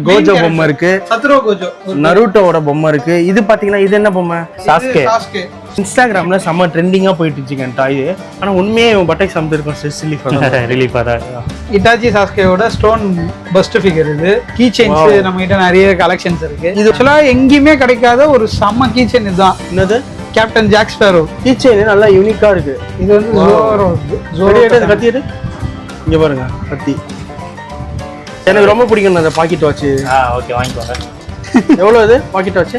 Gojo பொம்மை இருக்கு, சத்ரோ Gojo, நருட்டோவோட பொம்மை இருக்கு. இது பாத்தீங்கன்னா இது என்ன பொம்மை? சாஸ்கே. இன்ஸ்டாகிராம்ல செம்ம ட்ரெண்டிங்கா போயிட்டு இருந்துச்சுங்க டாய். ஆனா உண்மையே பட்டை சம்து இருக்கும், ஸ்ட்ரெஸ் ரிலீஃபா தான். இட்டாச்சி சாஸ்கேவோட ஸ்டோன் பஸ்ட் ஃபிகர் இது. கீ செயின்ஸ் நம்ம கிட்ட நிறைய கலெக்ஷன்ஸ் இருக்கு. இது ஆக்சுவலா எங்கேயுமே கிடைக்காத ஒரு செம்ம கீ செயின். இதுதான் என்னது? Captain Jack Sparrow key chain. நல்லா யூனிக்கா இருக்கு. இது வந்து கத்திட்டு இங்க பாருங்க, கத்தி எனக்கு ரொம்ப பிடிக்கும் அந்த பாக்கெட் வாட்ச். ஓகே வாங்கிக்கோங்க. எவ்வளவு இது பாக்கெட் வாட்ச்?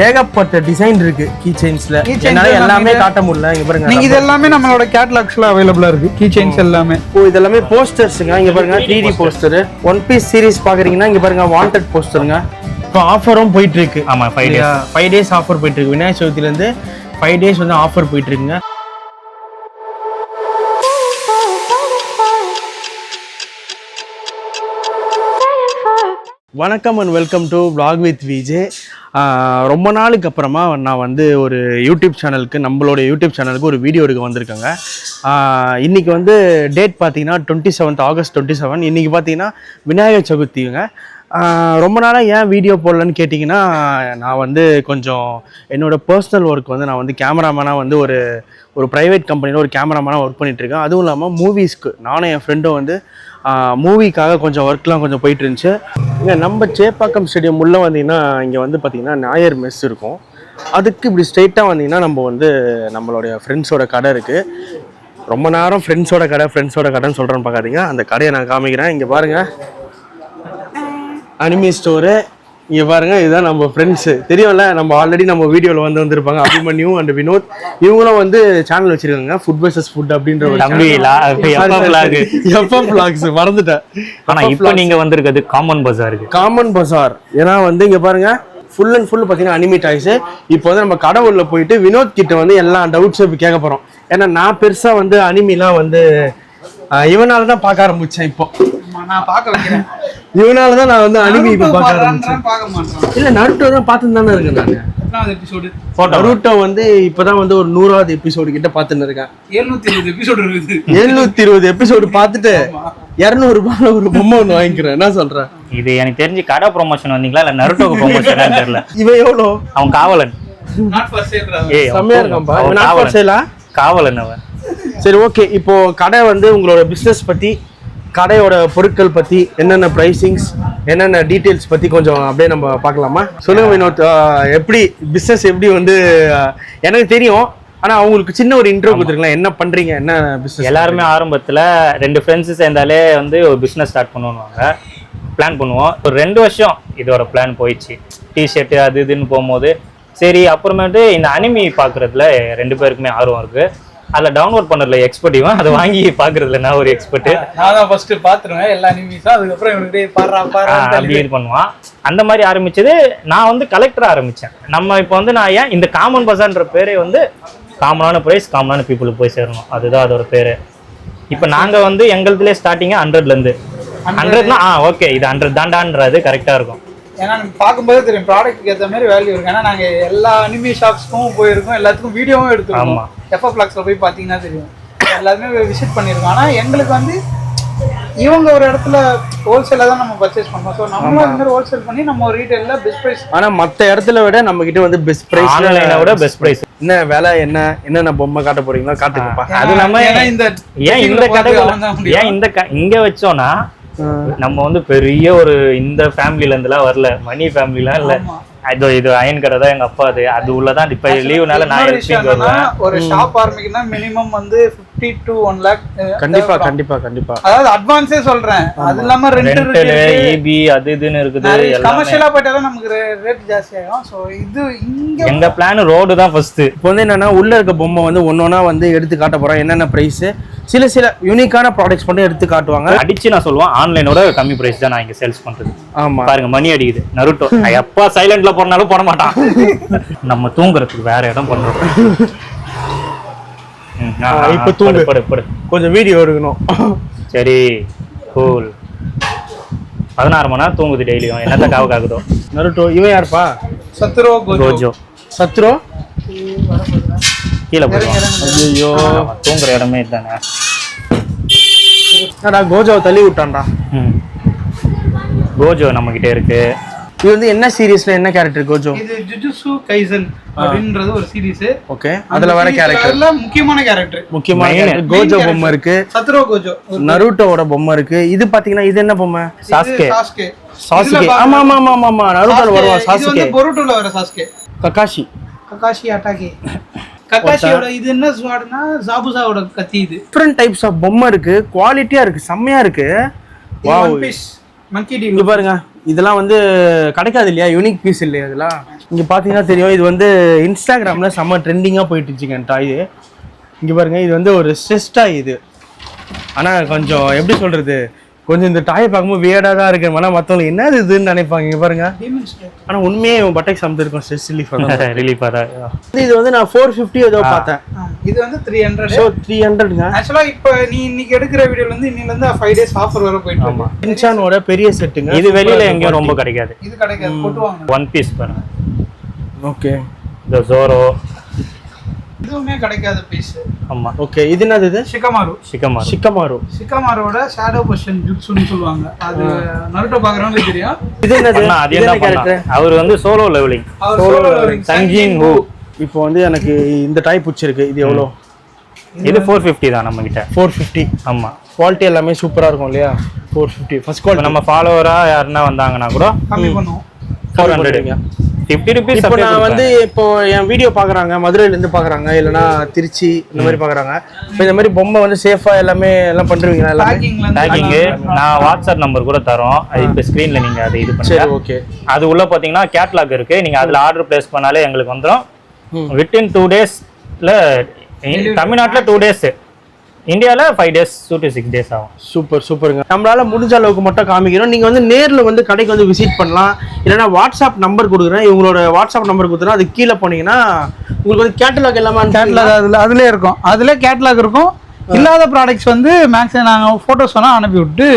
ஏகப்பட்ட டிசைன் இருக்கு கீ செயின்ஸ்ல. என்னால எல்லாமே காட்ட முடியல. இங்க பாருங்க, நீங்க இது எல்லாமே நம்மளோட கேட்டலாக்ஸ்ல அவைலபிளா இருக்கு கீ செயின்ஸ் எல்லாமே. ஓ இது எல்லாமே போஸ்டர்ஸ்ங்க. இங்க பாருங்க 3D poster. One piece series பாக்குறீங்கன்னா இங்க பாருங்க வாண்டட் போஸ்டருங்க. இப்போ ஆஃபரும் போயிட்டு இருக்கு. ஆமா 5 டேஸ் ஆஃபர் போயிட்டு இருக்கு. விநாயகர் சதுர்த்தில இருந்து 5 டேஸ் வந்து ஆஃபர் போயிட்டு இருக்குங்க. வணக்கம் and welcome to vlog with VJ. ரொம்ப நாளுக்கு அப்புறமா நான் வந்து ஒரு யூடியூப் சேனலுக்கு, நம்மளோட யூடியூப் சேனலுக்கு ஒரு வீடியோ எடுக்க வந்திருக்கேங்க. இன்றைக்கி வந்து டேட் பார்த்தீங்கன்னா 27 ஆகஸ்ட் 27. இன்றைக்கி பார்த்தீங்கன்னா விநாயகர் சதுர்த்திங்க. ரொம்ப நாளாக ஏன் வீடியோ போடலன்னு கேட்டிங்கன்னா, நான் வந்து கொஞ்சம் என்னோடய பர்சனல் ஒர்க் வந்து நான் வந்து கேமராமேனாக வந்து ஒரு ப்ரைவேட் கம்பெனியில் ஒரு கேமராமேனாக ஒர்க் பண்ணிகிட்ருக்கேன். அதுவும் இல்லாமல் மூவிஸ்க்கு நானும் என் ஃப்ரெண்டும் வந்து மூவிக்காக கொஞ்சம் ஒர்க்லாம் கொஞ்சம் போயிட்டு இருந்துச்சு. இங்கே நம்ம சேப்பாக்கம் ஸ்டேடியம் உள்ளே வந்தீங்கன்னா இங்கே வந்து பார்த்திங்கன்னா நாயர் மெஸ் இருக்கும். அதுக்கு இப்படி ஸ்ட்ரெயிட்டாக வந்தீங்கன்னா நம்ம வந்து நம்மளுடைய ஃப்ரெண்ட்ஸோட கடை இருக்குது. ரொம்ப நேரம் ஃப்ரெண்ட்ஸோட கடைன்னு சொல்கிறேன்னு பார்க்காதீங்க. அந்த கடையை நான் காமிக்கிறேன். இங்கே பாருங்கள், அனிமி ஸ்டோரு. இங்கே பாருங்கள், இதுதான் நம்ம ஃப்ரெண்ட்ஸு. தெரியும்ல, நம்ம ஆல்ரெடி நம்ம வீடியோவில் வந்திருப்பாங்க. அபிமன்யு அண்ட் வினோத். இவங்களும் வந்து சேனல் வச்சுருக்காங்க, ஃபுட் வர்சஸ் ஃபுட் அப்படின்ற ஒரு vlogs. மறந்துட்டேன். ஆனால் இப்போ நீங்கள் வந்திருக்கிறது காமன் பஜார். ஏன்னா வந்து இங்கே பாருங்கள், ஃபுல் அண்ட் ஃபுல் பார்த்தீங்கன்னா அனிமி டாய்ஸு. இப்போ வந்து நம்ம கடவுளில் போயிட்டு வினோத் கிட்ட வந்து எல்லா டவுட்ஸும் இப்போ கேட்க போகிறோம். ஏன்னா நான் பெருசாக வந்து அனிமிலாம் வந்து இவனால தான் பார்க்க ஆரம்பித்தேன். இப்போ நான் பார்க்க வைக்கிறேன். இவனால தான் நான் வந்து அனிமி இப்போ பார்க்க ஆரம்பிச்சேன். இல்லை, நருட்டோ தான் பார்த்துட்டு தானே இருக்கேன் நான். நருட்டோ வந்து இப்போதான் வந்து ஒரு 100வது எபிசோடு கிட்ட பார்த்துன்னு இருக்கேன். 720 எபிசோடு பார்த்துட்டு 200 ரூபாய் ஒரு பொம்மை ஒன்று வாங்கிக்கிறேன். என்ன சொல்றேன்? இது எனக்கு தெரிஞ்சு கடை ப்ரொமோஷன் வந்தீங்களா இல்லை நருட்டோக்கு ப்ரொமோஷனா தெரியல. இவன் எவ்வளோ? அவன் காவலன். செம்மையா இருக்கான்பா. காவலன் அவன். சரி, ஓகே. இப்போ கடை வந்து உங்களோட பிஸ்னஸ் பத்தி, கடையோட பொருட்கள் பத்தி, என்னென்ன பிரைசிங்ஸ், என்னென்ன டீட்டெயில்ஸ் பத்தி கொஞ்சம் அப்படியே நம்ம பார்க்கலாமா? சொல்லுங்க வினோத், எப்படி பிஸ்னஸ் எப்படி வந்து எனக்கு தெரியும், ஆனா அவங்களுக்கு சின்ன ஒரு இன்ட்ரோ கொடுத்துருக்கலாம். என்ன பண்றீங்க, என்ன பிஸ்னஸ்? எல்லாருமே ஆரம்பத்துல 2 ஃப்ரெண்ட்ஸ் சேர்ந்தாலே வந்து ஒரு பிஸ்னஸ் ஸ்டார்ட் பண்ணுவாங்க, பிளான் பண்ணுவோம். ஒரு 2 வருஷம் இதோட பிளான் போயிடுச்சு. டிஷர்ட் அது இதுன்னு போகும்போது சரி, அப்புறமேட்டு இந்த அனிமி பார்க்குறதுல 2 பேருக்குமே ஆர்வம் இருக்கு. அதில் டவுன்லோட் பண்ணுறதுல எக்ஸ்பர்ட். இவன் அதை வாங்கி பார்க்குறதுல நான் ஒரு எக்ஸ்பர்ட். நான் தான் ஃபர்ஸ்ட் பார்த்துருவேன் எல்லா அனிமிஸும். அதுக்கப்புறம் இவனுக்கு அப்படி இது பண்ணுவான். அந்த மாதிரி ஆரம்பிச்சது. நான் வந்து கலெக்டராக ஆரம்பித்தேன். நம்ம இப்போ வந்து நான் ஏன் இந்த காமன் பஜார்ன்ற பேரே வந்து காமனான ப்ரைஸ் காமனான பீப்புளுக்கு போய் சேரணும், அதுதான் அதோட பேர். இப்போ நாங்கள் வந்து எங்களுதுலேயே ஸ்டார்டிங்காக 100லேருந்து 100னா ஓகே இது 100 தாண்டான்றது கரெக்டாக இருக்கும். ஏன்னா நம்ம பார்க்கும்போது தெரியும் ப்ராடக்ட்டுக்கு ஏற்ற மாதிரி வேல்யூ இருக்கு. ஏன்னா நாங்கள் எல்லா அனிமி ஷாப்ஸ்க்கும் போயிருக்கோம், எல்லாத்துக்கும் வீடியோவும் எடுத்துருக்கோம். எஃப்எஃப் vlogsல போய் பார்த்தீங்கன்னா தெரியும், எல்லாருமே விசிட் பண்ணியிருக்கோம். ஆனால் எங்களுக்கு வந்து இவங்க ஒரு இடத்துல ஹோல்சேலாக தான் நம்ம பர்ச்சேஸ் பண்ணுவோம். ஸோ நம்மளும் இந்த மாதிரி ஹோல்சேல் பண்ணி நம்ம ஒரு ரீட்டைலில் பெஸ்ட் ப்ரைஸ். ஆனால் மற்ற இடத்துல விட நம்ம கிட்ட வந்து பெஸ்ட் ப்ரைஸ், ஆன்லைனை விட பெஸ்ட் ப்ரைஸ். என்ன வேலை, என்னென்ன பொம்மை காட்ட போறீங்களோ காட்டுங்கப்பா. அது நம்ம இந்த கடை இங்கே வச்சோன்னா நம்ம வந்து பெரிய ஒரு இந்த ஃபேமிலில இருந்துலாம் வரல, மணி ஃபேமிலிலாம் இல்ல. இது அயன் கடை தான் எங்க அப்பா. அது உள்ளதான் இப்ப லீவுனால நான் வருவேன். ஒரு ஷாப் ஆரம்பிக்கணும்னா மினிமம் வந்து 50 to 1 lakh கண்டிப்பா. அதாவது அட்வான்ஸே சொல்றேன். அது இல்லாம ரெண்ட் ஏபி அது இதுன்னு இருக்குது. கமர்ஷியலா போயிட்டாலும் நமக்கு ரேட் ஜாஸ்தி ஆகும். சோ இது இங்க எங்க பிளான் ரோடு தான் ஃபர்ஸ்ட். இப்போ வந்து என்னன்னா உள்ள இருக்க பொம்மை வந்து ஒன்னொன்னா வந்து எடுத்து காட்ட போறோம். என்னென்ன பிரைஸ், சில யூனிக்கான ப்ராடக்ட்ஸ் மட்டும் எடுத்து காட்டுவாங்க. அடிச்சு நான் சொல்லுவேன், ஆன்லைனோட கம்மி பிரைஸ் தான் நான் இங்க சேல்ஸ் பண்றது. ஆமா பாருங்க, மணி அடிக்குது. நருட்டோ எப்பா சைலண்ட்ல போறனாலும் போட மாட்டான். நம்ம தூங்குறதுக்கு வேற இடம் பண்றோம். இப்ப தூங்கு, கொஞ்சம் வீடியோ எடுக்கணும். சரி, கூல். 16 மணி நேரம் தூங்குது டெய்லியும். என்னத்த காவு காக்குதோ. நருட்டோ இவன் யாருப்பா? சத்ரோ கோஜோ. சத்ரோ கீழே போயிடுவான். ஐயோ, தூங்குற இடமே தானே. கோஜாவை தள்ளி விட்டான்டா. கோஜோ நம்மகிட்ட இருக்கு. இது வந்து என்ன சீரிஸ்ல என்ன கேரக்டர் கோஜோ? இது ஜுஜுட்சு கைசன் அப்படின்றது ஒரு சீரிஸ். ஓகே, அதுல வர கேரக்டர் முக்கியமான கேரக்டர். முக்கியமான கேரக்டர் கோஜோ பொம்மை இருக்கு. சத்ரோ கோஜோ, நருட்டோவோட பொம்மை இருக்கு. இது பாத்தீங்கன்னா இது என்ன பொம்மை? சாஸ்கே. சாஸ்கே, ஆமா ஆமா ஆமா ஆமா, நருட்டோல வருவா சாஸ்கே. இது வந்து பொருட்டோல வர சாஸ்கே. ககாஷி அட்டாகே. ககாஷியோட இது என்ன ஸ்வாட்னா ஜாபுசாவோட கத்தி. இது டிஃபரண்ட் டைப்ஸ் ஆஃப் பொம்மை இருக்கு. குவாலிட்டியா இருக்கு, செம்மையா இருக்கு. வாவ், மங்கி டி. இங்க பாருங்க, இதெல்லாம் வந்து கிடைக்காது இல்லையா, யூனிக் பீஸ் இல்லையா இதெல்லாம். இங்க பாத்தீங்கன்னா தெரியும், இது வந்து இன்ஸ்டாகிராம்ல செம்ம ட்ரெண்டிங்கா போயிட்டு இருந்துச்சுங்க டாய். இங்க பாருங்க, இது வந்து ஒரு ஸ்ட்ரெஸ் டாய் இது. ஆனா கொஞ்சம் எப்படி சொல்றது, கொஞ்சம் இந்த டாயை பார்க்கும்போது வியர்டா தான் இருக்கு. ஆனா மத்தவங்க என்னது இதுன்னு நினைப்பாங்க. இங்க பாருங்க, ஆனா உண்மையே பட்டக் சம்து இருக்கும், ஸ்ட்ரெஸ் ரிலீஃபா தான். இது வந்து நான் 450 ஏதோ பார்த்தேன். இது வந்து 300. சோ 300ங்க. ஆக்சுவலா இப்போ நீ இன்னைக்கு எடுக்கிற வீடியோல வந்து இன்னில இருந்து 5 days ஆஃபர் வர போயிட்டு இருக்கு. இன்சானோட பெரிய செட்டுங்க. இது வெளியில எங்கேயும் ரொம்ப கிடைக்காது. இது கிடைக்காது, போட்டுவாங்க. ஒன் பீஸ் பாருங்க. ஓகே, இந்த ஜோரோ இதுவுமே கிடைக்காத பீஸ். ஆமா. ஓகே, இது என்னது? இது ஷிகமாரோட ஷேடோ பொசிஷன் ஜுட்சுன்னு சொல்லுவாங்க. அது நருட்டோ பாக்குறவங்களுக்கு தெரியும். இது என்னது? அது என்ன கேரக்டர்? அவர் வந்து சோலோ லெவலிங். சஞ்சின் ஹூ. இப்போ வந்து எனக்கு இந்த டாய் பிடிச்சிருக்கு. இது எவ்வளோ? இது 450 தான் நம்ம கிட்ட. 450. ஆமா, குவாலிட்டி எல்லாமே சூப்பரா இருக்கும் இல்லையா? 450 ஃபர்ஸ்ட் குவாலிட்டி. நம்ம ஃபாலோவரா யாருன்னா வந்தாங்கன்னா கூட கம்மி பண்ணுவோம். 400. 50 rupees. இப்போ நான் வந்து இப்போ என் வீடியோ பாக்குறாங்க, மதுரையில இருந்து பாக்குறாங்க, இல்லனா திருச்சி இந்த மாதிரி பாக்குறாங்க. இப்போ இந்த மாதிரி பொம்மை வந்து சேஃபா எல்லாமே எல்லாம் பண்றீங்களா? பேக்கிங் நான் வாட்ஸ்அப் நம்பர் கூட தரோம். அது இப்போ ஸ்கிரீன்ல நீங்க அதை இது பண்ணுங்க. சரி, ஓகே. அது உள்ள பாத்தீங்கன்னா கேட்டலாக் இருக்கு. நீங்க அதுல ஆர்டர் பிளேஸ் பண்ணாலே எங்களுக்கு வந்துரும். வித்தின் 2 daysல தமிழ்நாட்டுல 2 days, இந்தியாவில் 5 days to 6 days ஆகும். சூப்பருங்க. நம்மளால முடிஞ்ச அளவுக்கு மட்டும் காமிக்கிறோம். நீங்க வந்து நேர்ல வந்து கடைக்கு வந்து விசிட் பண்ணலாம். இல்லைன்னா வாட்ஸ்அப் நம்பர் கொடுக்குறேன், இவங்களோட வாட்ஸ்அப் நம்பர் கொடுத்துறேன். அது கீழே போனீங்கன்னா உங்களுக்கு வந்து கேட்டலாக் எல்லாமே அதுல இருக்கும். அதுல கேட்டலாக் இருக்கும். இல்லாத ப்ராடக்ட்ஸ் வந்து மேக்ஸிமம் நாங்க போட்டோஸ் வேணா அனுப்பி விட்டு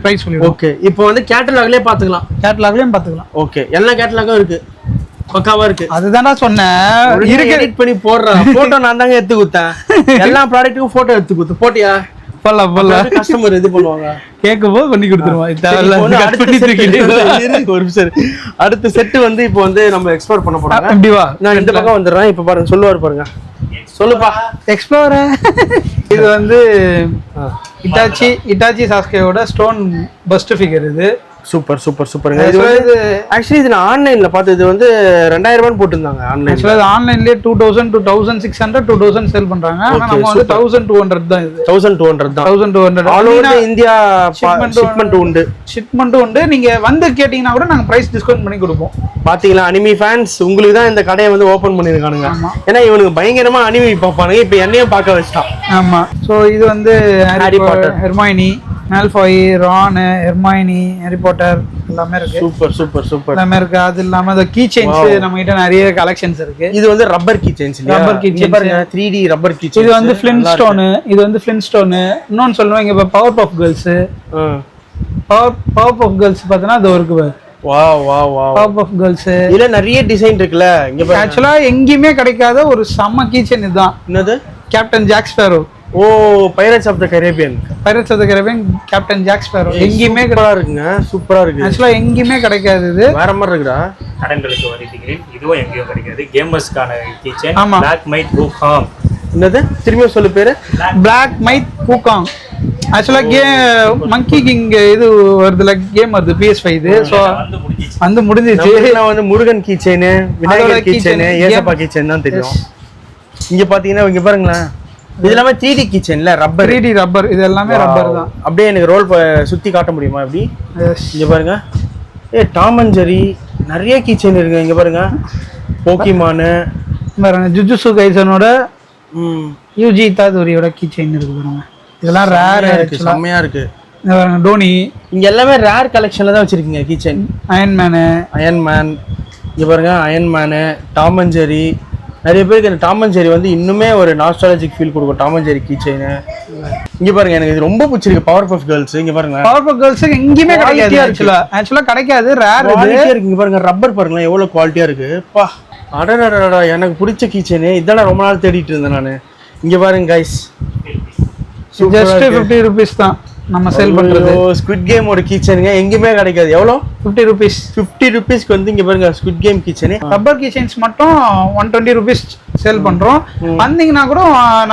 பிரைஸ் சொல்லிடுவோம். ஓகே, இப்போ வந்து கேட்டலாக்லயே பாத்துக்கலாம். கேட்டலாக்லயும் பாத்துக்கலாம். ஓகே, எல்லா கேட்டலாகும் இருக்கு, பக்காவா இருக்கு. அதுதான்டா சொன்னேன், எடிட் பண்ணி போடுறேன். போட்டோ நான் தாங்க எடுத்து கொடுத்தேன். எல்லா ப்ராடக்ட்டுக்கும் போட்டோ எடுத்து கொடுத்து போட்டியா? கஸ்டமர் இது பண்ணுவாங்க, கேட்கும்போது பண்ணி கொடுத்துருவான். அடுத்த செட் வந்து இப்போ வந்து நம்ம எக்ஸ்ப்ளோர் பண்ண போறாங்க. நான் இந்த பக்கம் வந்துடுறேன். இப்போ பாருங்க, சொல்லுவாரு பாருங்க. சொல்லுப்பா. எக்ஸ்ப்ளோரர். இது வந்து இட்டாச்சி சாஸ்கேவோட ஸ்டோன் பஸ்ட் ஃபிகர். இது சூப்பருங்க. இது வந்து ஆக்சுவலி இது நான் ஆன்லைன்ல பார்த்தது. இது வந்து 2000 ரூபாய் போட்டுருந்தாங்க ஆன்லைன்ல. ஆக்சுவலி ஆன்லைன்லயே 2000 to 1600 to 2000 சேல் பண்றாங்க. ஆனா நம்ம வந்து 1200 தான். இது 1200 தான். 1200 ஆல் ஓவர் இந்தியா ஷிப்மெண்ட் உண்டு. நீங்க வந்து கேட்டீங்கன்னா கூட நாங்க பிரைஸ் டிஸ்கவுண்ட் பண்ணி கொடுப்போம். பாத்தீங்களா அனிமி ஃபேன்ஸ், உங்களுக்கு தான் இந்த கடையை வந்து ஓபன் பண்ணிருக்கானுங்க. ஏன்னா இவனுக்கு பயங்கரமா அனிமி பார்ப்பானுங்க. இப்போ என்னையும் பார்க்க வச்சிட்டான். ஆமா. சோ இது வந்து Harry Potter, Hermione, Malfoy, Ron, Hermione, Harry Potter எல்லாமே இருக்கு. சூப்பர் எல்லாமே இருக்கு. அது இல்லாம அந்த கீ செயின்ஸ் நம்ம கிட்ட நிறைய கலெக்ஷன்ஸ் இருக்கு. இது வந்து ரப்பர் கீ செயின்ஸ் இல்லையா? ரப்பர் கீ செயின்ஸ் பாருங்க, 3D ரப்பர் கீ செயின்ஸ். இது வந்து ஃப்ளின்ஸ்டோன். இது வந்து ஃப்ளின்ஸ்டோன். இன்னொன்னு சொல்லுவாங்க, இங்க power puff girls. Power puff girls பார்த்தனா அது இருக்கு. Wow power puff girls. இதுல நிறைய டிசைன் இருக்குல. இங்க பாருங்க, ஆக்சுவலா எங்கயுமே கிடைக்காத ஒரு செம்ம கீ செயின் இதுதான். என்னது? Captain Jack Sparrow. ஓ, pirates of the Caribbean captain Jack Sparrow. எங்கயுமே இருக்குங்க. சூப்பரா இருக்கு. ஆக்சுவலா எங்கயுமே கிடைக்காது. இது வேற மாதிரி இருக்குடா. கடைங்களுக்கு வரீங்க, இதுவும் எங்கேயும் கிடைக்காது. கேமர்ஸ்க்கான key chain. Black Myth Wukong. என்னது? திரும்ப சொல்லு பேரு. Black Myth Wukong. ஆக்சுவலா மங்கி கிங் இது வருதுல, கேம் வருது PS5. இது சோ வந்து முடிஞ்சிச்சு. நான் வந்து Murugan key chain, Vinayagar key chain, Yesappa key chain தான் தெரியும். இங்க பாத்தீங்கன்னா இங்க பாருங்களேன், இது எல்லாமே 3D key செயின்ல rubber. 3D rubber. இது எல்லாமே ரப்பர் தான். அப்படியே எனக்கு ரோல் சுத்தி காட்ட முடியுமா? எப்படி? இங்க பாருங்க, டாம் அண்ட் ஜெரி நிறைய கீ செயின் இருக்கு. இங்க பாருங்க, போக்கிமான் பாருங்க, ஜுஜுட்சு கைசனோட யூஜி இத்தாதோரியோட கீ செயின் இருக்கு பாருங்க. இதெல்லாம் ரேர் இருக்கு, செம்மையா இருக்கு. இங்க பாருங்க, டோனி. இங்க எல்லாமே ரேர் கலெக்ஷன்ல தான் வச்சிருக்கீங்க கீ செயின். Iron Man. இங்க பாருங்க, Iron Man, Tom and Jerry. நிறைய பேருக்கு இந்த டாம் அண்ட் ஜெரி வந்து இன்னுமே ஒரு நாஸ்டாலஜிக் ஃபீல் கொடுக்கும். Tom and Jerry key chain. இங்க பாருங்க, எனக்கு இது ரொம்ப பிடிச்சிருக்கு. Powerpuff Girls. இங்க பாருங்க, பவர் பஃப் கேர்ள்ஸ் எங்கயுமே கிடைக்காது. ஆக்சுவலா கிடைக்காது, ரேர் இருக்கு. இங்க பாருங்க, ரப்பர் பாருங்க எவ்வளவு குவாலிட்டியா இருக்கு. பா, அடடடடா, எனக்கு பிடிச்ச கீ செயின் இதான் ரொம்ப நாள் தேடிட்டு இருந்தேன் நானு. இங்க பாருங்க கைஸ், ஜஸ்ட் 50 rupees தான். நம்ம சேல் பண்றது. ஸ்குவிட் கேம் ஒரு கீச்சனுங்க எங்கேயுமே கிடைக்காது. எவ்வளோ? 50 rupees. 50 rupeesக்கு வந்து இங்க பாருங்க ஸ்குவிட் கேம் கீச்சனு. ரப்பர் கீச்சன்ஸ் மட்டும் 120 rupees சேல் பண்றோம். வந்தீங்கன்னா கூட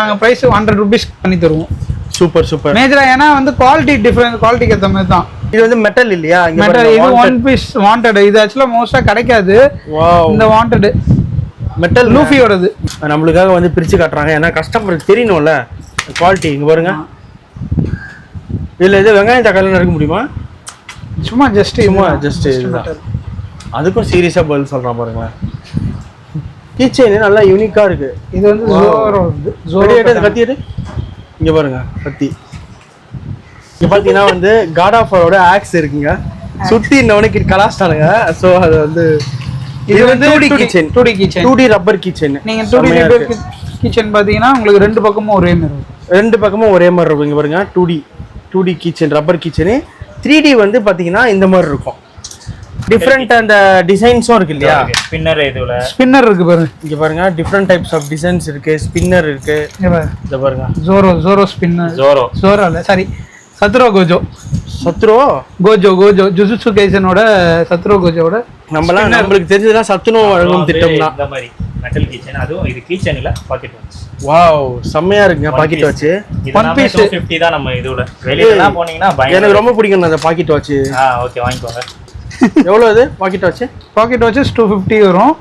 நாங்க பிரைஸ் 100 rupees பண்ணி தருவோம். Super super. மேஜரா ஏன்னா வந்து குவாலிட்டி டிஃபரன்ஸ், குவாலிட்டிக்கு ஏற்ற மாதிரி தான். இது வந்து மெட்டல் இல்லையா? மெட்டல். இது ஒன் பீஸ் வாண்டட். இது ஆக்சுவலா மோஸ்டா கிடைக்காது. இந்த வாண்டட் மெட்டல் லூஃபியோடது நம்மளுக்காக வந்து பிரிச்சு காட்டுறாங்க. ஏன்னா கஸ்டமருக்கு தெரியணும்ல குவாலிட்டி. இங்க பாருங்க, இதுல இது வெங்காயம் தக்காளி நறுக்க முடியுமா? சும்மா ஜஸ்ட் இதுதான். அதுக்கும் சீரியஸா பதில் சொல்றான் பாருங்களேன். கீச்செயின் நல்லா யூனிக்கா இருக்கு. இது வந்து ஜோரோ கத்தி எடு. இங்க பாருங்க கத்தி. இங்க பாத்தீங்கன்னா வந்து காட் ஆஃப் வாரோட ஆக்ஸ் இருக்குங்க. சுத்தி இன்னவனுக்கு கலாஸ்டானுங்க. சோ அது வந்து இது வந்து 2D keychain. 2D rubber keychain. நீங்க 2D ரப்பர் கீச்செயின் பாத்தீங்கன்னா உங்களுக்கு ரெண்டு பக்கமும் ஒரே மாதிரி இருக்கும். ரெண்டு பக்கமும் ஒரே மாதிரி இருக்கும். இங்க பாருங்க 2D keychain rubber keychain. 3D வந்து பாத்தீங்கன்னா இந்த மாதிரி இருக்கும். டிஃபரண்ட் அந்த டிசைன்ஸும் இருக்கு இல்லையா? ஸ்பின்னர் இதுல ஸ்பின்னர் இருக்கு பாருங்க. இங்க பாருங்க டிஃபரண்ட் டைப்ஸ் ஆஃப் டிசைன்ஸ் இருக்கு. ஸ்பின்னர் இருக்கு. இங்க பாருங்க ஜோரோ ஸ்பின்னர். ஜோரோ இல்ல சாரி, சத்ரோ கோஜோ. ஜுஜுட்சு கைசனோட சத்ரோ கோஜோட நம்மளுக்கு தெரிஞ்சதெல்லாம் சத்துணோ வழங்கும் திட்டம் தான். இந்த மாதிரி மெட்டல் கீச்சன். அதுவும் இது கீச்சன் இல்ல, பாக்கெட் வாட்ச். வாவ் செம்மையா இருக்குங்க பாக்கெட் வாட்ச். ஒன் பீஸ் 250 தான். நம்ம இதோட வெளியில போனீங்கன்னா எனக்கு ரொம்ப பிடிக்கும் அந்த பாக்கெட் வாட்ச். ஓகே வாங்கிக்கோங்க. எவ்வளவு இது பாக்கெட் வாட்ச்? பாக்கெட் வாட்ச் 250 வரும்.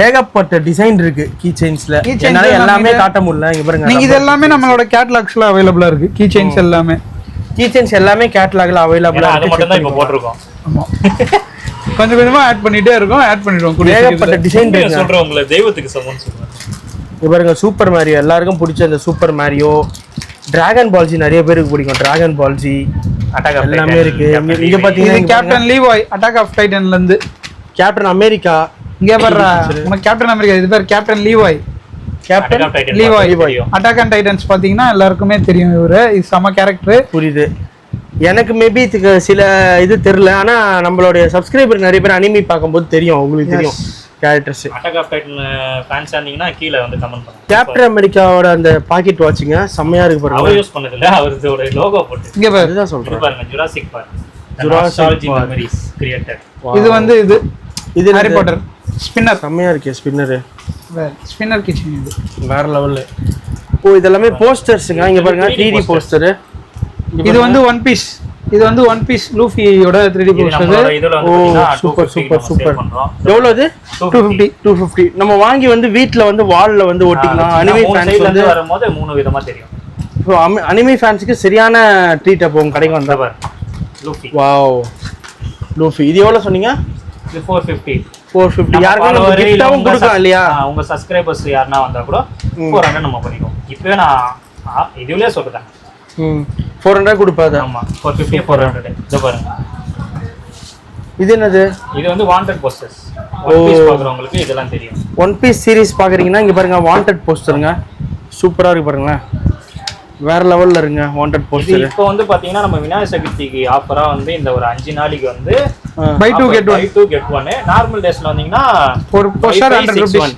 ஏகப்பட்ட டிசைன் இருக்கு கீ செயின்ஸ்ல. என்னால எல்லாமே காட்ட முடியல. இங்க பாருங்க, நீங்க இது எல்லாமே நம்மளோட கேட்டலாக்ஸ்ல அவேலபிளா இருக்கு. கீ செயின்ஸ் எல்லாமே எல்லாமே கேட்டலாக்ல அவேலபிளா இருக்கு. அது மட்டும் தான் இப்ப போட்டுருக்கோம். ஆமா, கொஞ்சம் கொஞ்சமா ஆட் பண்ணிட்டே இருக்கோம். ஆட் பண்ணிடுவோம். ஏகப்பட்ட டிசைன் இருக்கு. சொல்றேன் உங்களை தெய்வத்துக்கு சமம் சொல்றேன். இங்க பாருங்க சூப்பர் மேரியோ. எல்லாருக்கும் பிடிச்ச அந்த super Mario. Dragon Ball Z நிறைய பேருக்கு பிடிக்கும். Dragon Ball Z Attack of எல்லாமே இருக்கு. இங்க பாத்தீங்கன்னா கேப்டன் லீவாய் அட்டாக் ஆஃப் டைட்டன்ல இருந்து கேப்டன் அமெரிக்கா. இங்க பாருங்க நம்ம கேப்டன் அமெரிக்கா. இது பேர் captain லீவாய். Captain Levi attack on Titans பாத்தீங்கன்னா எல்லாருக்குமே தெரியும். இவரு இது சம கேரக்டர். புரியுது. எனக்கு மேபி சில இது தெரியல. ஆனா நம்மளுடைய சப்ஸ்கிரைபர் நிறைய பேர் அனிமி பார்க்கும்போது தெரியும். உங்களுக்கு தெரியும் characters. Attack of titan fans ஆனீங்கன்னா கீழ வந்து கமெண்ட் பண்ணுங்க. கேப்டன் அமெரிக்காவோட அந்த பாக்கெட் வாட்சிங்க செம்மையா இருக்கு பாருங்க. அவர் யூஸ் பண்ணது இல்ல, அவரோட லோகோ போட்டு. இங்க பாருங்க, இதுதான் சொல்றேன் பாருங்க. Jurassic park, Jurassic memories created. இது வந்து இது ஹாரி பாட்டர் ஸ்பின்னர். செம்மையா இருக்கு ஸ்பின்னர். ஸ்பின்னர் கிச்சன் இது வேற லெவல்ல. ஓ இதெல்லாமே போஸ்டர்ஸ்ங்க. இங்க பாருங்க 3D போஸ்டர். இது வந்து ஒன் பீஸ். இது வந்து ஒன் பீஸ் லூஃபியோட 3D போஸ்டர். ஓ சூப்பர் சூப்பர் சூப்பர். எவ்வளவு இது? 250. நம்ம வாங்கி வந்து வீட்ல வந்து வால்ல வந்து ஒட்டிக்கலாம். அனிமே ஃபேன்ஸ் வந்து வரும்போது மூணு விதமா தெரியும். சோ அனிமே ஃபேன்ஸ்க்கு சரியான ட்ரீட் அப்போ உங்க கடைக்கு வந்தா பாரு. லூஃபி. Wow Luffy. இது எவ்வளவு சொன்னீங்க? இது 450. யாருக்கும் நம்ம கிஃப்டாவும் கொடுக்கலாம் இல்லையா? உங்க சப்ஸ்கிரைபர்ஸ் யாருன்னா வந்தா கூட 400 நம்ம பண்ணிடுவோம். இப்போ நான் இதுலயே சொல்றேன். 400 கொடுப்பாது. ஆமா 450 400. இத பாருங்க. இது என்னது? இது வந்து வாண்டட் போஸ்டர்ஸ். ஒன் பீஸ் பாக்குறவங்களுக்கு இதெல்லாம் தெரியும். ஒன் பீஸ் சீரிஸ் பாக்குறீங்கன்னா இங்க பாருங்க வாண்டட் போஸ்டருங்க. சூப்பரா இருக்கு பாருங்க. வேற லெவல்ல இருங்க வாண்டட் போஸ்டர். இப்போ வந்து பாத்தீங்கன்னா நம்ம விநாயகர் சதுர்த்திக்கு ஆஃபரா வந்து இந்த ஒரு 5 நாளைக்கு வந்து buy 2 get 1. நார்மல் டேஸ்ல வந்தீங்கன்னா ஒரு போஸ்டர் 100 rupees.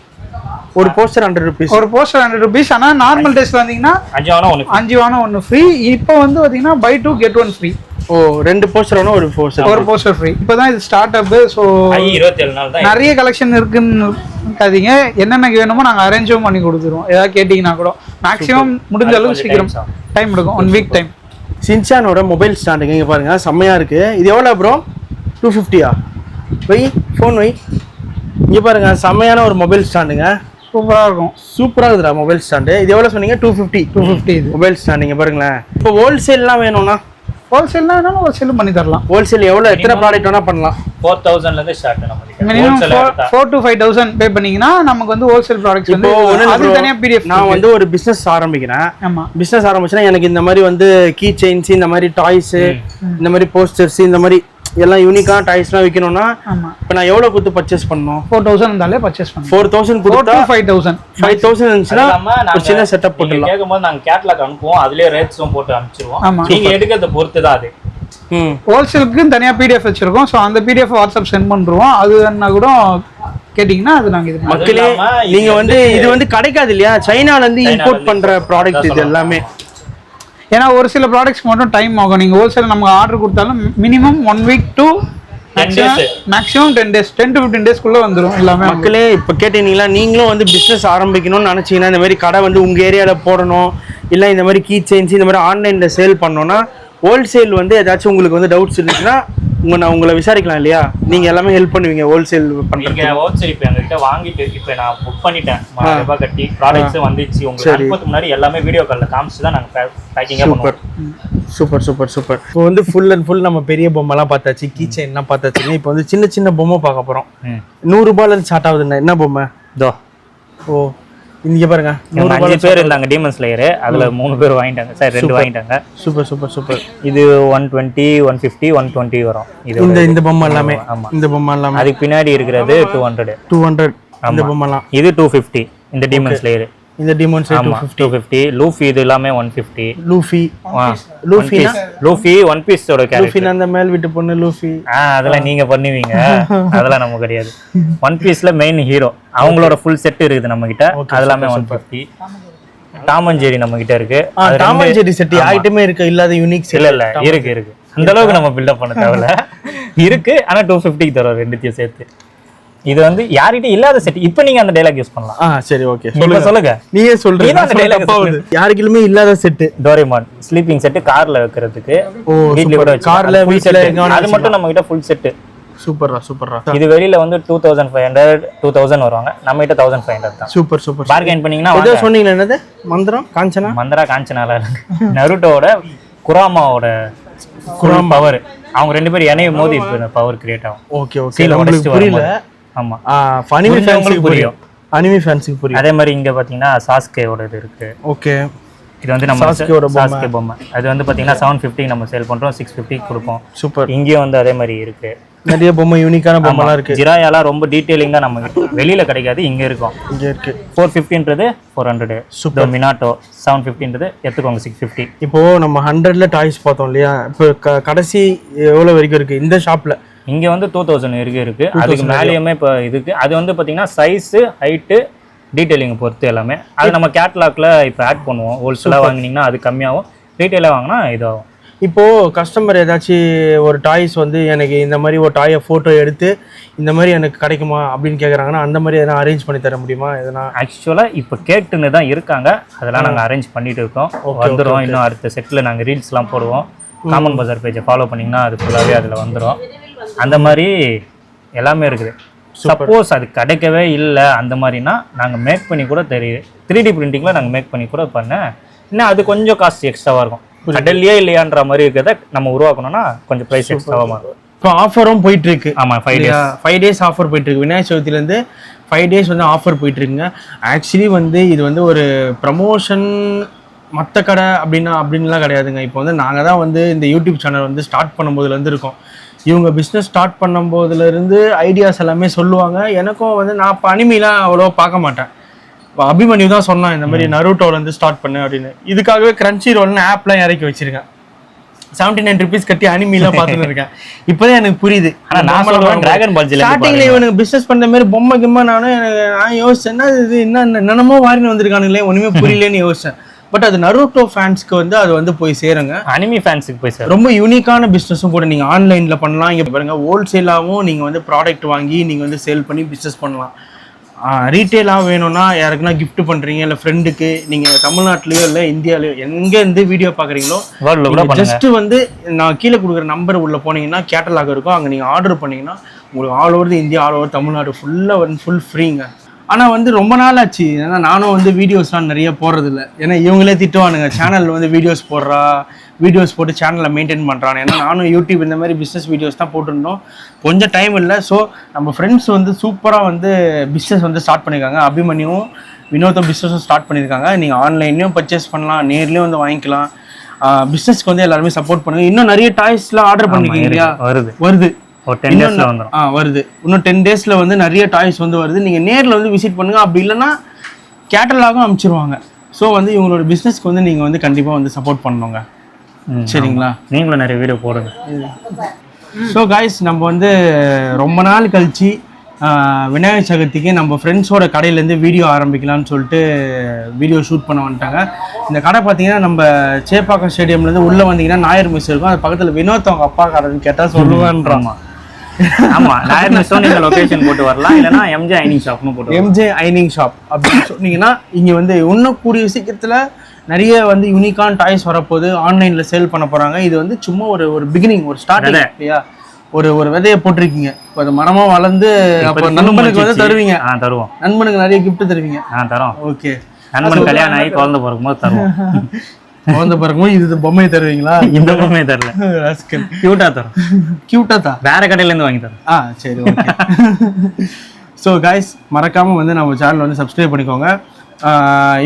ஒரு போஸ்டர் 100 rupees. ஒரு போஸ்டர் 100 rupees. ஆனா நார்மல் டேஸ்ல வந்தீங்கன்னா 5 வானா 1 ஃப்ரீ. இப்போ வந்து பாத்தீங்கன்னா buy 2 get 1 ஃப்ரீ. ஓ ரெண்டு போஸ்டர் வானா ஒரு போஸ்டர் ஃப்ரீ. இப்போதான் இது ஸ்டார்ட் அப். சோ 27 நாள் தான் நிறைய கலெக்ஷன் இருக்குன்னு இருக்காதீங்க. என்னென்ன வேணுமோ நாங்க அரேஞ்சும் பண்ணி கொடுத்துருவோம். ஏதாவது கேட்டீங்கன்னா கூட மேக்ஸிமம் முடிஞ்ச அளவுக்கு சீக்கிரம் டைம் எடுக்கும். 1 வீக் டைம். சின்சானோட மொபைல் ஸ்டாண்டுங்க இங்க பாருங்க செம்மையா இருக்கு. இது எவ்வளவு ப்ரோ? 250. வை ஃபோன் வை. இங்க பாருங்க செம்மையான ஒரு மொபைல் ஸ்டாண்டுங்க. சூப்பரா இருக்கும். சூப்பரா இருக்குடா மொபைல் ஸ்டாண்டு. இது எவ்வளவு சொன்னீங்க? 250. இது மொபைல் ஸ்டாண்ட். இங்க பாருங்களேன். இப்போ ஹோல்சேல்லாம் வேணும்னா ஹோல்சேல்னா வேணாலும் ஹோல்சேலும் பண்ணி தரலாம். ஹோல்சேல் எவ்வளவு எத்தனை ப்ராடக்ட் வேணா பண்ணலாம்? 4000 ல இருந்து ஸ்டார்ட் நம்ம மினிமம் 4 to 5000 பே பண்ணீங்கன்னா நமக்கு வந்து ஹோல்சேல் ப்ராடக்ட்ஸ் வந்து அது தனியா PDF. நான் வந்து ஒரு பிசினஸ் ஆரம்பிக்கிறேன். ஆமா பிசினஸ் ஆரம்பிச்சனா எனக்கு இந்த மாதிரி வந்து கீ செயின்ஸ், இந்த மாதிரி டாய்ஸ், இந்த மாதிரி போஸ்டர்ஸ், இந்த மாதிரி எல்லாம் யூனிக்கா டாய்ஸ்லாம் விக்கணும்னா இப்போ நான் எவ்வளவு கொடுத்து பர்ச்சேஸ் பண்ணனும்? 4000 இருந்தாலே பர்ச்சேஸ் பண்ணலாம். 4000 கொடுத்தா 5000 இருந்துச்சுனா ஒரு சின்ன செட்டப் போட்டுடலாம். கேக்கும்போது நாங்க கேட்டலாக் அனுப்புவோம். அதுலயே ரேட்ஸும் போட்டு அனுப்பிச்சிடுவோம். நீங்க எடுக்கிறத பொறுத்து தான் அது. ஹோல்சேலுக்கு தனியா PDF வச்சிருக்கோம். சோ அந்த PDF வாட்ஸ்அப் சென்ட் பண்றோம். அது என்ன கூட கேட்டிங்கன்னா அது நாங்க இது மக்களே நீங்க வந்து இது வந்து கிடைக்காது இல்லையா? சைனால இருந்து இம்போர்ட் பண்ற ப்ராடக்ட் இது எல்லாமே. ஏன்னா ஒரு சில ப்ராடக்ட்ஸ்க்கு மட்டும் டைம் ஆகும். நீங்கள் ஹோல்சேல் நமக்கு ஆர்டர் கொடுத்தாலும் minimum 1 week to maximum 10 days 10 to 15 daysக்குள்ளே வந்துடும் எல்லாமே. மக்களே இப்போ கேட்டீங்களா, நீங்களும் வந்து பிஸ்னஸ் ஆரம்பிக்கணும்னு நினச்சிங்கன்னா, இந்த மாதிரி கடை வந்து உங்கள் ஏரியாவில் போடணும், இல்லை இந்த மாதிரி கீ செயின்ஸ் இந்த மாதிரி ஆன்லைனில் சேல் பண்ணோன்னா, ஹோல்சேல் வந்து ஏதாச்சும் உங்களுக்கு வந்து டவுட்ஸ் இருந்துச்சுன்னா நான் உங்களை விசாரிக்கலாம் இல்லையா? நீங்கள் எல்லாமே ஹெல்ப் பண்ணுவீங்க ஹோல்சேல் பண்ணுறீங்க. ஹோல்சேல் இப்போ எங்ககிட்ட வாங்கிட்டு இப்போ நான் புக் பண்ணிட்டேன், 1000 ரூபாய் கட்டி ப்ராடக்ட்ஸும் வந்துச்சு. உங்களுக்கு அனுப்புறதுக்கு முன்னாடி எல்லாமே வீடியோ காலில் காமிச்சு தான் நாங்கள் பேக்கிங்காக பண்ணுவோம். Super super super. இப்போ வந்து ஃபுல் அண்ட் ஃபுல் நம்ம பெரிய பொம்மைலாம் பார்த்தாச்சு, கீ செயின்லாம் பார்த்தாச்சுங்க. இப்போ வந்து சின்ன சின்ன பொம்மை பார்க்க போகிறோம். 100 ரூபாயிலேருந்து ஸ்டார்ட் ஆகுதுண்ணா. என்ன பொம்மை? தோ ஓ இங்கே பாருங்க, 5 பேர் இருந்தாங்க டீமன் ஸ்லேயர், அதில் 3 பேர் வாங்கிட்டாங்க சார், 2 வாங்கிட்டாங்க. Super super super. இது 120 150 120 வரும். இது இந்த பொம்மை எல்லாமே. இந்த பொம்மை எல்லாமே. அதுக்கு பின்னாடி இருக்கிறது 200 இந்த பொம்மைலாம். இது 250 இந்த டீமன் ஸ்லேயர். இந்த டிமோன்ஸ் 250. லூஃபி இது எல்லாமே 150. லூஃபி ஒன் பீஸ் ஓட கேரக்டர். லூஃபி அந்த மேல் வீட்டு பொண்ணு லூஃபி. அதெல்லாம் நீங்க பண்ணுவீங்க, அதெல்லாம் நமக்கு கிடையாது. ஒன் பீஸ்ல மெயின் ஹீரோ அவங்களோட ஃபுல் செட் இருக்குது நம்ம கிட்ட. அது எல்லாமே 150. டாம் அண்ட் ஜெரி நம்ம கிட்ட இருக்கு. டாம் அண்ட் ஜெரி செட் ஐட்டமே இருக்கு, இல்லாத யூனிக் இல்ல இருக்கு. அந்த அளவுக்கு நம்ம பில்டப் பண்ண தேவையில்ல, இருக்கு. ஆனா 250 தரோம் ரெண்டுத்தையும் சேர்த்து. இது வந்து யார்கிட்ட இல்லாத செட். இப்போ நீங்க அந்த டயலாக் யூஸ் பண்ணலாம். சரி ஓகே சொல்லுங்க. நீயே சொல்றீங்க அந்த டயலாக். யாருக்குமே இல்லாத செட் டோரேமான் ஸ்லீப்பிங் செட் கார்ல வைக்கிறதுக்கு. வீட்ல கூட கார்ல வீட்ல அது மட்டும் நம்ம கிட்ட ஃபுல் செட். சூப்பர்ரா. இது வெளியில வந்து 2500 2000 வருவாங்க, நம்ம கிட்ட 1500 தான். சூப்பர். பார்கெயின் பண்ணீங்கன்னா ஏதோ சொன்னீங்க என்னது? மந்திரா காஞ்சனால நருட்டோட குராமாவோட பவர். அவங்க 2 பேரும் இணையும் போது இப்போ பவர் கிரியேட் ஆகும். ஓகே உங்களுக்கு புரியல. ஆமா அனிமி ஃபேன்ஸ்க்கு புரியும். அனிமி ஃபேன்ஸ்க்கு புரியும். அதே மாதிரி இங்க பாத்தீங்கன்னா சாஸ்கேவோட இது இருக்கு. ஓகே இது வந்து நம்ம சாஸ்கே பொம்மை. அது வந்து பாத்தீங்கன்னா 750 நம்ம சேல் பண்றோம், 650 கொடுப்போம். சூப்பர். இங்கேயும் வந்து அதே மாதிரி இருக்கு. நிறைய பொம்மை யூனிக்கான பொம்மைலாம் இருக்கு. ஜிராயாலாம் ரொம்ப டீடைலிங்கா நம்ம வெளியில கிடைக்காது, இங்க இருக்கும். இங்க இருக்கு. 450ன்றது 400. சூப்பர். மினாட்டோ 750ன்றது எடுத்துக்கோங்க 650. இப்போ நம்ம 100ல டாய்ஸ் பார்த்தோம் இல்லையா? இப்போ கடைசி எவ்வளவு வரைக்கும் இருக்கு இந்த ஷாப்ல? இங்க வந்து 2000 இருக்கு. அதுக்கு மேலேயுமே இப்போ இதுக்கு அது வந்து பாத்தீங்கன்னா சைஸ், ஹைட்டு, டீடைலிங் பொறுத்து எல்லாமே. அது நம்ம கேட்டலாக்ல இப்போ ஆட் பண்ணுவோம். ஹோல்சேலா வாங்குனீங்கன்னா அது கம்மியாகும், ரீட்டைலா வாங்கினா இதாகும். இப்போ கஸ்டமர் ஏதாச்சும் ஒரு டாய்ஸ் வந்து எனக்கு இந்த மாதிரி ஒரு டாயை ஃபோட்டோ எடுத்து இந்த மாதிரி எனக்கு கிடைக்குமா அப்படின்னு கேட்குறாங்கன்னா அந்த மாதிரி எதனா அரேஞ்ச் பண்ணி தர முடியுமா? எதனா ஆக்சுவலாக இப்போ கேட்டுன்னு தான் இருக்காங்க, அதெல்லாம் நாங்கள் அரேஞ்ச் பண்ணிட்டு இருக்கோம். வந்துடும். இன்னும் அடுத்த செட்டில் நாங்கள் ரீல்ஸ்லாம் போடுவோம். காமன் பஜார் பேஜை ஃபாலோ பண்ணிங்கன்னா அது ஃபுல்லாகவே அதில் வந்துடும். அந்த மாதிரி எல்லாமே இருக்குது. சப்போஸ் அது கிடைக்கவே இல்லை அந்த மாதிரினா நாங்கள் மேக் பண்ணி கூட தெரியுது. 3D பிரிண்டிங்கில் நாங்கள் மேக் பண்ணி கூட பண்ணேன். இன்னும் அது கொஞ்சம் காஸ்ட் எக்ஸ்ட்ராவாக இருக்கும். கடல்லையே இல்லையான்ற மாதிரி இருக்கிறத நம்ம உருவாக்கணும்னா கொஞ்சம் ப்ரைஸ் எக்ஸ்ட்ராவாக இருக்கும். இப்போ ஆஃபரும் போயிட்டு இருக்கு. ஆமாம், 5 days ஆஃபர் போயிட்டு இருக்கு. விநாயகர் சதுர்த்திலேருந்து 5 days வந்து ஆஃபர் போயிட்டு இருக்குங்க. ஆக்சுவலி வந்து இது வந்து ஒரு ப்ரமோஷன் மற்ற கடை அப்படின்லாம் கிடையாதுங்க. இப்போ வந்து நாங்கள் தான் வந்து இந்த யூடியூப் சேனல் வந்து ஸ்டார்ட் பண்ணும்போதுலேருந்து இருக்கோம். இவங்க பிஸ்னஸ் ஸ்டார்ட் பண்ணும்போதுலேருந்து ஐடியாஸ் எல்லாமே சொல்லுவாங்க. எனக்கும் வந்து நான் இப்போ அனிமிலாம் அவ்வளோ பார்க்க மாட்டேன். அபிமன்யு தான் சொன்னான் இந்த மாதிரி நருட்டோலேருந்து ஸ்டார்ட் பண்ணு அப்படின்னு. இதுக்காகவே கிரன்ச்சி ரோல்னு ஆப்லாம் இறக்கி வச்சிருக்கேன். 79 rupees கட்டி அனிமிலாம் பார்த்துன்னு இருக்கேன். இப்போதான் எனக்கு புரியுது. ஸ்டார்டிங்ல இவனுக்கு பிஸ்னஸ் பண்ணுற மாதிரி பொம்மை கிம்மா நான் யோசிச்சேன், இது என்னென்னமோ வாரின்னு வந்திருக்கானுங்களே, ஒன்றுமே புரியலன்னு யோசிச்சேன். பட் அது நருட்டோ ஃபேன்ஸ்க்கு வந்து அது வந்து போய் சேருங்க. அனிமி ஃபேன்ஸுக்கு போய் சேரும். ரொம்ப யூனிக்கான பிஸ்னஸும் கூட. நீங்கள் ஆன்லைனில் பண்ணலாம். இங்கே பாருங்கள், ஹோல்சேலாகவும் நீங்கள் வந்து ப்ராடக்ட் வாங்கி நீங்கள் வந்து சேல் பண்ணி பிஸ்னஸ் பண்ணலாம். ரீட்டெயிலாக வேணும்னா யாருக்குன்னா கிஃப்ட் பண்ணுறீங்க, இல்லை ஃப்ரெண்டுக்கு, நீங்கள் தமிழ்நாட்டிலையோ இல்லை இந்தியாவிலையோ எங்கேருந்து வீடியோ பார்க்குறீங்களோ ஜஸ்ட்டு வந்து நான் கீழே கொடுக்குற நம்பர் உள்ளே போனீங்கன்னா கேட்டலாக் இருக்கும். அங்கே நீங்கள் ஆர்டர் பண்ணிங்கன்னா உங்களுக்கு all over India, all over Tamil Nadu ஃபுல்லாக ஃபுல் ஃப்ரீங்க. ஆனால் வந்து ரொம்ப நாள் ஆச்சு. ஏன்னா நானும் வந்து வீடியோஸ்லாம் நிறைய போடுறதில்ல. ஏன்னா இவங்களே திட்டுவானுங்க, சேனலில் வந்து வீடியோஸ் போட்டு சேனலை மெயின்டைன் பண்ணுறான். ஏன்னா நானும் யூடியூப் இந்த மாதிரி பிஸ்னஸ் வீடியோஸ் தான் போட்டுருந்தோம். கொஞ்சம் டைம் இல்லை. ஸோ நம்ம ஃப்ரெண்ட்ஸ் வந்து சூப்பராக வந்து பிஸ்னஸ் வந்து ஸ்டார்ட் பண்ணியிருக்காங்க. அபிமன்யும் வினோத்தும் பிஸ்னஸும் ஸ்டார்ட் பண்ணியிருக்காங்க. நீங்கள் ஆன்லைன்லேயும் பர்ச்சேஸ் பண்ணலாம், நேர்லேயும் வந்து வாங்கிக்கலாம். பிஸ்னஸ்க்கு வந்து எல்லாருமே சப்போர்ட் பண்ணுங்க. இன்னும் நிறைய டாய்ஸ்லாம் ஆர்டர் பண்ணிருக்கீங்க இல்லையா? வருது. ஒரு 10 daysல வந்துடும். வருது. இன்னும் 10 daysல வந்து நிறைய டாய்ஸ் வந்து வருது. நீங்கள் நேரில் வந்து விசிட் பண்ணுங்க. அப்படி இல்லைன்னா கேட்டலாகும் அனுப்பிச்சிருவாங்க. ஸோ வந்து இவங்களோட பிஸ்னஸ்க்கு வந்து நீங்கள் வந்து கண்டிப்பாக வந்து சப்போர்ட் பண்ணணுங்க. சரிங்களா? நீங்களும் நிறைய வீடியோ போடுங்க. ஸோ காய்ஸ், நம்ம வந்து ரொம்ப நாள் கழிச்சு விநாயகர் சதுர்த்திக்கு நம்ம ஃப்ரெண்ட்ஸோட கடையிலேருந்து வீடியோ ஆரம்பிக்கலாம்னு சொல்லிட்டு வீடியோ ஷூட் பண்ண வந்துட்டாங்க. இந்த கடை பார்த்தீங்கன்னா நம்ம சேப்பாக்கம் ஸ்டேடியம்லேருந்து உள்ளே வந்தீங்கன்னா நாயர் மெஸ் இருக்கும். அது பக்கத்தில் வினோத் அவங்க அப்பா கடைன்னு கேட்டால் சொல்லுவான்றான். ஆமா, நாயர் மெஸ் நீங்க லொகேஷன் போட்டு வரலாம், இல்லைன்னா எம்ஜே ஐனிங் ஷாப்னு போட்டு எம்ஜே ஐனிங் ஷாப் அப்படின்னு சொன்னீங்கன்னா இங்கே வந்து இன்னும் கூடிய சீக்கிரத்தில் நிறைய வந்து யூனிக்கான டாய்ஸ் வரப்போகுது, ஆன்லைனில் சேல் பண்ண போகிறாங்க. இது வந்து சும்மா ஒரு பிகினிங், ஒரு ஸ்டார்டிங் இல்லையா? ஒரு விதையை போட்டிருக்கீங்க, இப்போ அது மரமாக வளர்ந்து அப்போ நண்பனுக்கு வந்து தருவீங்க. தருவோம், நண்பனுக்கு நிறைய கிஃப்ட் தருவீங்க. தரோம். ஓகே, நண்பன் கல்யாணம் ஆகி குழந்தை பிறக்கும்போது தருவோம். குழந்தை பிறக்கும்போது இது பொம்மையை தருவீங்களா? இந்த பொம்மையை தரல, கியூட்டா தரும். கியூட்டா தான் வேற கடையிலேருந்து வாங்கி தரோம். சரி, ஓகே. ஸோ காய்ஸ், மறக்காமல் வந்து நம்ம சேனல் வந்து சப்ஸ்கிரைப் பண்ணிக்கோங்க.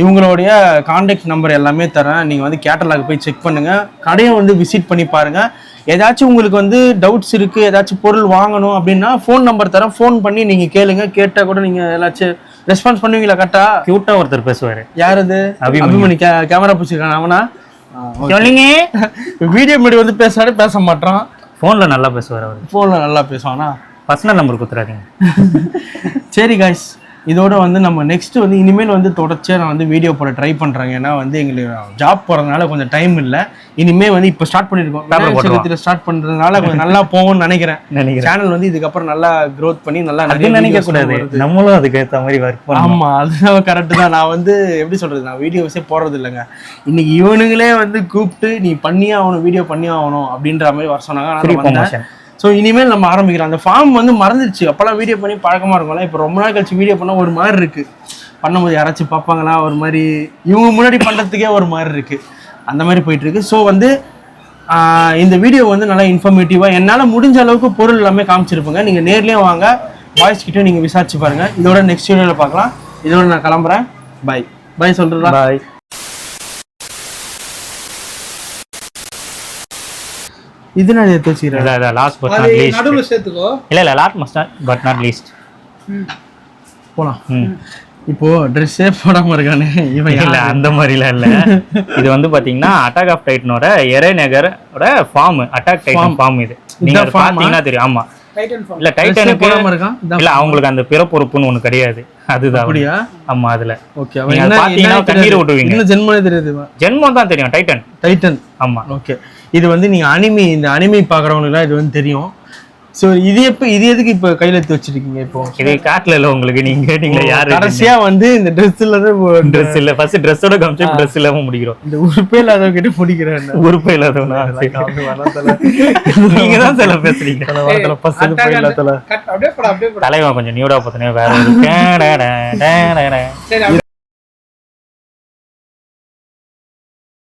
இவங்களுடைய கான்டாக்ட் நம்பர் எல்லாமே தரேன், நீங்கள் வந்து கேட்டலாக் போய் செக் பண்ணுங்கள். கடையை வந்து விசிட் பண்ணி பாருங்கள். ஏதாச்சும் உங்களுக்கு வந்து டவுட்ஸ் இருக்குது, ஏதாச்சும் பொருள் வாங்கணும் அப்படின்னா ஃபோன் நம்பர் தரேன், ஃபோன் பண்ணி நீங்கள் கேளுங்க. கேட்டால் கூட நீங்கள் ஏதாச்சும் ரெஸ்பான்ஸ் பண்ணுவீங்களா? கரெக்டாக கியூட்டாக ஒருத்தர் பேசுவார். யார் அது? அபிமன்யு. கேமரா பிடிச்சிருக்கான் அவனா? சொல்லுங்க. வீடியோ முன்னாடி வந்து பேச மாட்டான், ஃபோனில் நல்லா பேசுவார். அவர் ஃபோனில் நல்லா பேசுவானா? Personal number கொடுத்துறாதீங்க. சரி காய்ஸ், இதோட வந்து நம்ம நெக்ஸ்ட் வந்து இனிமேல் வந்து தொடர்ச்சியாக நான் வந்து வீடியோ போட ட்ரை பண்ணுறேங்க. ஏன்னா வந்து எங்களுக்கு ஜாப் போகிறதுனால கொஞ்சம் டைம் இல்லை. இனிமேல் வந்து இப்போ ஸ்டார்ட் பண்ணியிருக்கோம், ஸ்டார்ட் பண்ணுறதுனால கொஞ்சம் நல்லா போகும்னு நினைக்கிறேன். சேனல் வந்து இதுக்கப்புறம் நல்லா க்ரோத் பண்ணி நல்லா நிறைய நினைக்கக்கூடாது, நம்மளும் அதுக்கு ஏற்ற மாதிரி ஒர்க் பண்ணலாம். ஆமாம், அது கரெக்டு தான். நான் வந்து எப்படி சொல்கிறது, நான் வீடியோஸே போடுறது இல்லைங்க. இன்னைக்கு இவனுங்களே வந்து கூப்பிட்டு நீ பண்ணியே ஆகணும், வீடியோ பண்ணியே ஆகணும் அப்படின்ற மாதிரி வர சொன்னாங்க. ஸோ இனிமேல் நம்ம ஆரம்பிக்கிறோம். அந்த ஃபார்ம் வந்து மறந்துடுச்சு. அப்போல்லாம் வீடியோ பண்ணி பழக்கமாக இருக்கும்ல, இப்போ ரொம்ப நாள் கழிச்சு வீடியோ பண்ணால் ஒரு மாதிரி இருக்குது. பண்ணும்போது யாராச்சும் பார்ப்பாங்களா, ஒரு மாதிரி இவங்க முன்னாடி பண்ணுறதுக்கே ஒரு மாதிரி இருக்குது. அந்த மாதிரி போயிட்டுருக்கு. ஸோ வந்து இந்த வீடியோ வந்து நல்லா இன்ஃபர்மேட்டிவாக என்னால் முடிஞ்ச அளவுக்கு பொருள் எல்லாமே காமிச்சிருப்பேங்க. நீங்கள் நேர்லேயே வாங்க, பாய்ஸ் கிட்டே நீங்கள் விசாரிச்சு பாருங்கள். இதோட நெக்ஸ்ட் வீடியோவில் பார்க்கலாம். இதோட நான் கிளம்புறேன். பை சொல்கிறதா? பாய். இது நான் எடுத்து வச்சுக்கிறேன். Last but not least. நடுவுல சேர்த்துக்கோ. இல்ல லாஸ்ட் பட் நாட் லீஸ்ட். போலாம். இப்போ ட்ரெஸ்ஸே போடாம இருக்கானே இவன். இல்ல அந்த மாதிரிலாம் இல்ல. இது வந்து பாத்தீங்கன்னா அட்டாக் ஆஃப் டைட்டனோட எரேநகரோட ஃபார்ம், அட்டாக் டைட்டன் ஃபார்ம். இது நீங்க பாத்தீங்கன்னா தெரியும். ஆமா, இல்ல டைட்டனுக்கு இல்ல, அவங்களுக்கு அந்த பிறப்பொறுப்புன்னு ஒண்ணு கிடையாது. அதுதான். அப்படியா? ஆமா, அதுல ஓகே. நீங்க பாத்தீங்கன்னா கண்ணீர் விடுவீங்க. இன்னும் ஜென்மமே தெரியாது. ஜென்மம் தான் தெரியும். டைட்டன். ஆமா, ஓகே. இது வந்து நீங்க இந்த அனிமி பாக்குறவங்களுக்கு இது வந்து தெரியும். சோ இது எதுக்கு இப்ப கையில எடுத்து வச்சிருக்கீங்க? இப்போ இது காட்டல இல்ல உங்களுக்கு, நீங்க கேட்டீங்களா யாரு கடைசியா வந்து இந்த ட்ரெஸ் இல்ல ஃபர்ஸ்ட் ட்ரெஸ்ஸோட காமிச்சு ட்ரெஸ் இல்லாம முடிக்கிறோம். இந்த உறுப்பே இல்லாதவங்க கிட்ட முடிக்கிறேன். உறுப்பே இல்லாதவனா நீங்க தான் சொல்ல பேசுறீங்க. தலைவன் கொஞ்சம் நியூடா பார்த்தனே வேற ஒரு